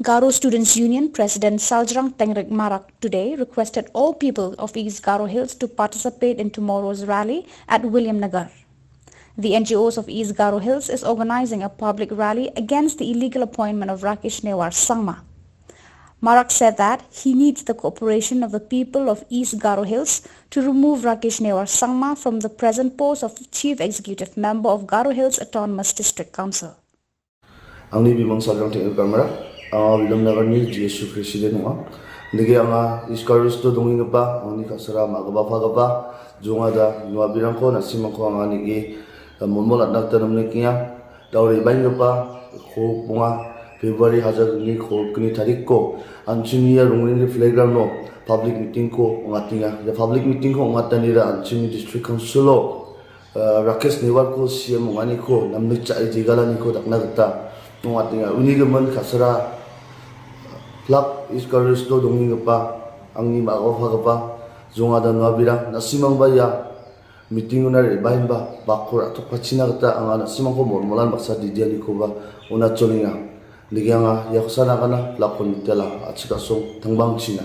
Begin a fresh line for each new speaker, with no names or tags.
Garo Students' Union President Saljrang Tengrik Marak today requested all people of East Garo Hills to participate in tomorrow's rally at Williamnagar. The NGOs of East Garo Hills is organizing a public rally against the illegal appointment of Rakesh Newar Sangma. Marak said that he needs the cooperation of the people of East Garo Hills to remove Rakesh Newar Sangma from the present post of Chief Executive Member of Garo Hills Autonomous District Council.
Angni bimang Saljrang Tengrik Marak, Williamnagar ni GSU President wa. Nige anga East Garo Hills to donging pa, angni kasara magaba phagaba, jungada nuwa birangko nasimangko anga nige monmol atnak tanamne kiya, dauri baingapa ko bunga February hazard ni ko kini tarik ko anchuniya rungni playground no public meeting ko ngatinga ya public meeting ko ngatanira anchuni district council Rakesh Newar ko CEM ngani ko namni chai jigalani ko dakna gata ngatinga unigaman khasara plak is courage to donging pa angni mago phagapa zongada nabira nasimang baya meeting unar ibahin ba bakura to pachina gata angana simang ko mormolan baksa didiali ko ba una cholinga Liganga yakusana kana lakon mitela achika song tangbang china.